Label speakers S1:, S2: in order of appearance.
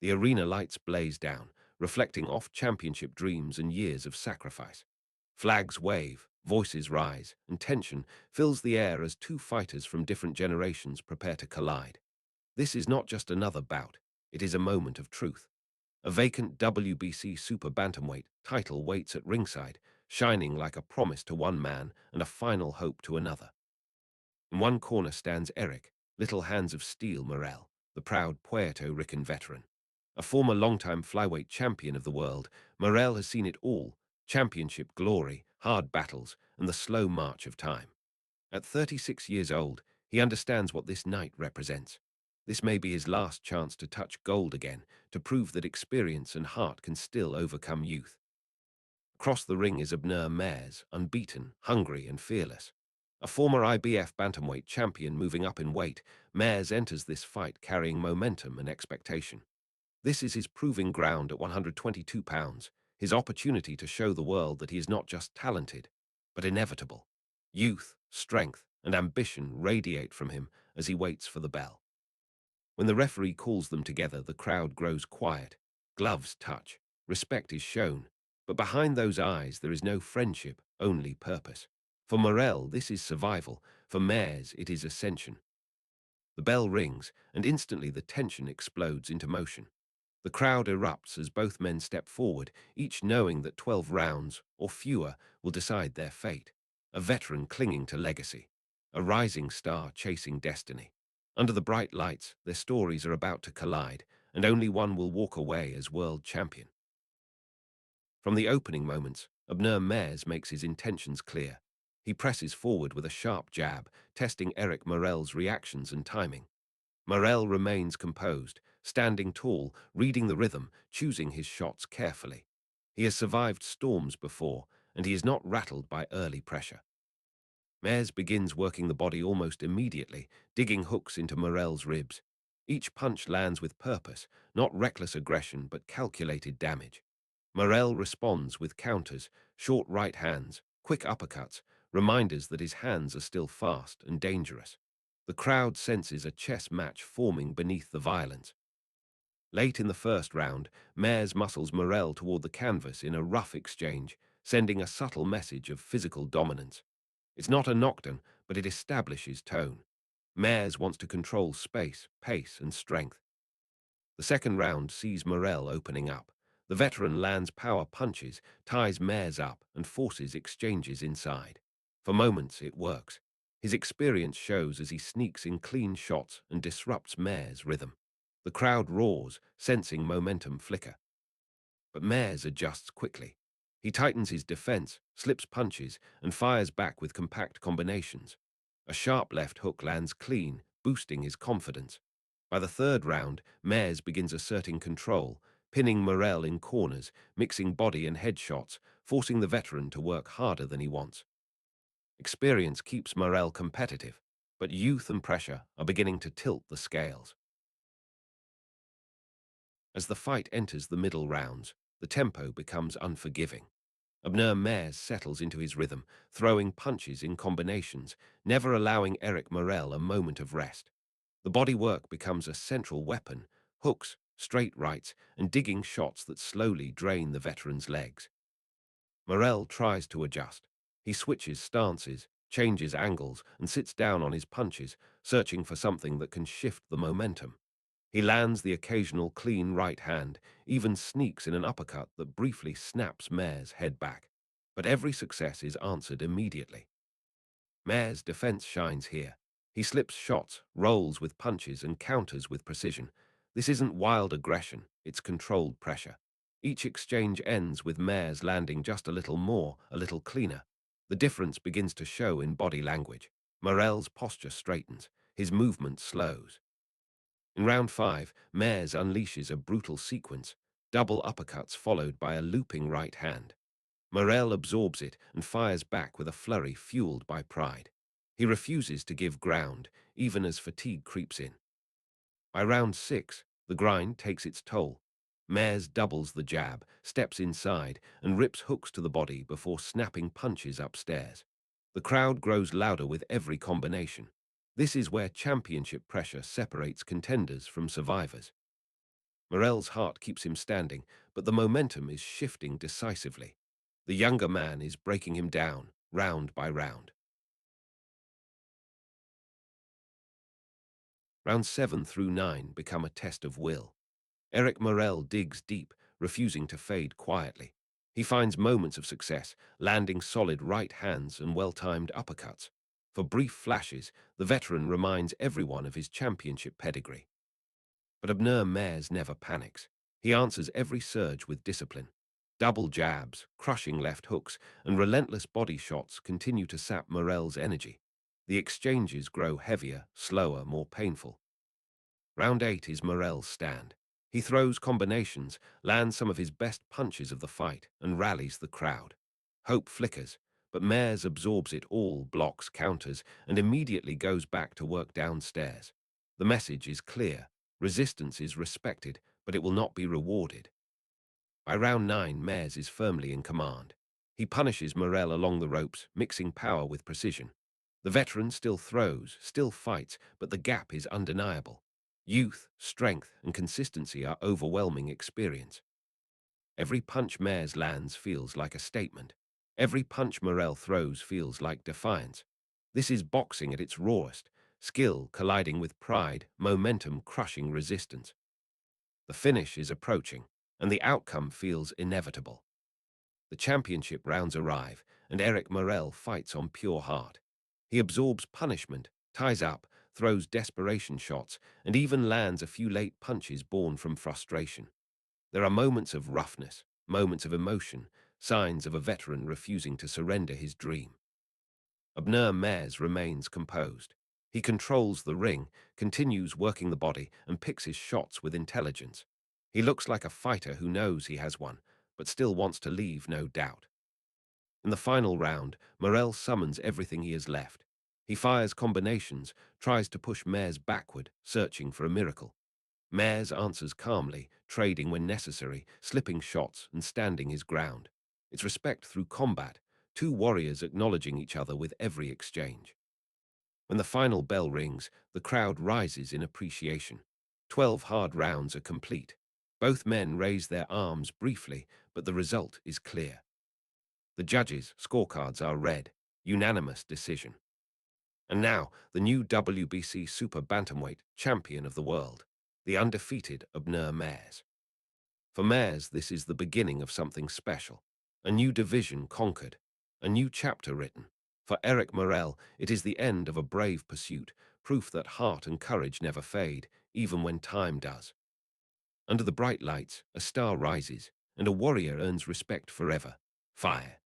S1: The arena lights blaze down, reflecting off championship dreams and years of sacrifice. Flags wave, voices rise, and tension fills the air as two fighters from different generations prepare to collide. This is not just another bout, it is a moment of truth. A vacant WBC Super Bantamweight title waits at ringside, shining like a promise to one man and a final hope to another. In one corner stands Eric, little hands of steel Morel, the proud Puerto Rican veteran. A former longtime flyweight champion of the world, Morel has seen it all: championship glory, hard battles, and the slow march of time. At 36 years old, he understands what this night represents. This may be his last chance to touch gold again, to prove that experience and heart can still overcome youth. Across the ring is Abner Mares, unbeaten, hungry, and fearless. A former IBF bantamweight champion moving up in weight, Mares enters this fight carrying momentum and expectation. This is his proving ground at 122 pounds, his opportunity to show the world that he is not just talented, but inevitable. Youth, strength, and ambition radiate from him as he waits for the bell. When the referee calls them together, the crowd grows quiet. Gloves touch. Respect is shown. But behind those eyes, there is no friendship, only purpose. For Morel, this is survival. For Mares, it is ascension. The bell rings, and instantly the tension explodes into motion. The crowd erupts as both men step forward, each knowing that 12 rounds, or fewer, will decide their fate. A veteran clinging to legacy. A rising star chasing destiny. Under the bright lights, their stories are about to collide, and only one will walk away as world champion. From the opening moments, Abner Mares makes his intentions clear. He presses forward with a sharp jab, testing Eric Morel's reactions and timing. Morel remains composed, standing tall, reading the rhythm, choosing his shots carefully. He has survived storms before, and he is not rattled by early pressure. Mares begins working the body almost immediately, digging hooks into Morel's ribs. Each punch lands with purpose, not reckless aggression but calculated damage. Morel responds with counters, short right hands, quick uppercuts, reminders that his hands are still fast and dangerous. The crowd senses a chess match forming beneath the violence. Late in the first round, Mares muscles Morel toward the canvas in a rough exchange, sending a subtle message of physical dominance. It's not a knockdown, but it establishes tone. Mares wants to control space, pace, and strength. The second round sees Morel opening up. The veteran lands power punches, ties Mares up, and forces exchanges inside. For moments, it works. His experience shows as he sneaks in clean shots and disrupts Mares' rhythm. The crowd roars, sensing momentum flicker. But Mares adjusts quickly. He tightens his defense, slips punches, and fires back with compact combinations. A sharp left hook lands clean, boosting his confidence. By the third round, Mares begins asserting control, pinning Morel in corners, mixing body and head shots, forcing the veteran to work harder than he wants. Experience keeps Morel competitive, but youth and pressure are beginning to tilt the scales. As the fight enters the middle rounds, the tempo becomes unforgiving. Abner Mares settles into his rhythm, throwing punches in combinations, never allowing Eric Morel a moment of rest. The body work becomes a central weapon: hooks, straight rights, and digging shots that slowly drain the veteran's legs. Morel tries to adjust. He switches stances, changes angles, and sits down on his punches, searching for something that can shift the momentum. He lands the occasional clean right hand, even sneaks in an uppercut that briefly snaps Mares' head back. But every success is answered immediately. Mares' defense shines here. He slips shots, rolls with punches, and counters with precision. This isn't wild aggression, it's controlled pressure. Each exchange ends with Mares landing just a little more, a little cleaner. The difference begins to show in body language. Morel's posture straightens, his movement slows. In round 5, Mares unleashes a brutal sequence, double uppercuts followed by a looping right hand. Morel absorbs it and fires back with a flurry fueled by pride. He refuses to give ground, even as fatigue creeps in. By round 6, the grind takes its toll. Mares doubles the jab, steps inside, and rips hooks to the body before snapping punches upstairs. The crowd grows louder with every combination. This is where championship pressure separates contenders from survivors. Morel's heart keeps him standing, but the momentum is shifting decisively. The younger man is breaking him down, round by round. Rounds 7 through 9 become a test of will. Eric Morel digs deep, refusing to fade quietly. He finds moments of success, landing solid right hands and well-timed uppercuts. For brief flashes, the veteran reminds everyone of his championship pedigree. But Abner Mares never panics. He answers every surge with discipline. Double jabs, crushing left hooks, and relentless body shots continue to sap Morel's energy. The exchanges grow heavier, slower, more painful. Round 8 is Morel's stand. He throws combinations, lands some of his best punches of the fight, and rallies the crowd. Hope flickers, but Mares absorbs it all, blocks, counters, and immediately goes back to work downstairs. The message is clear. Resistance is respected, but it will not be rewarded. By round 9, Mares is firmly in command. He punishes Morel along the ropes, mixing power with precision. The veteran still throws, still fights, but the gap is undeniable. Youth, strength, and consistency are overwhelming experience. Every punch Mares lands feels like a statement. Every punch Morel throws feels like defiance. This is boxing at its rawest, skill colliding with pride, momentum crushing resistance. The finish is approaching, and the outcome feels inevitable. The championship rounds arrive, and Eric Morel fights on pure heart. He absorbs punishment, ties up, throws desperation shots, and even lands a few late punches born from frustration. There are moments of roughness, moments of emotion, signs of a veteran refusing to surrender his dream. Abner Mares remains composed. He controls the ring, continues working the body, and picks his shots with intelligence. He looks like a fighter who knows he has won, but still wants to leave no doubt. In the final round, Morel summons everything he has left. He fires combinations, tries to push Mares backward, searching for a miracle. Mares answers calmly, trading when necessary, slipping shots and standing his ground. It's respect through combat, two warriors acknowledging each other with every exchange. When the final bell rings, the crowd rises in appreciation. 12 hard rounds are complete. Both men raise their arms briefly, but the result is clear. The judges' scorecards are read, unanimous decision. And now, the new WBC Super Bantamweight champion of the world, the undefeated Abner Mares. For Mares, this is the beginning of something special. A new division conquered, a new chapter written. For Eric Morel, it is the end of a brave pursuit, proof that heart and courage never fade, even when time does. Under the bright lights, a star rises, and a warrior earns respect forever. Fire.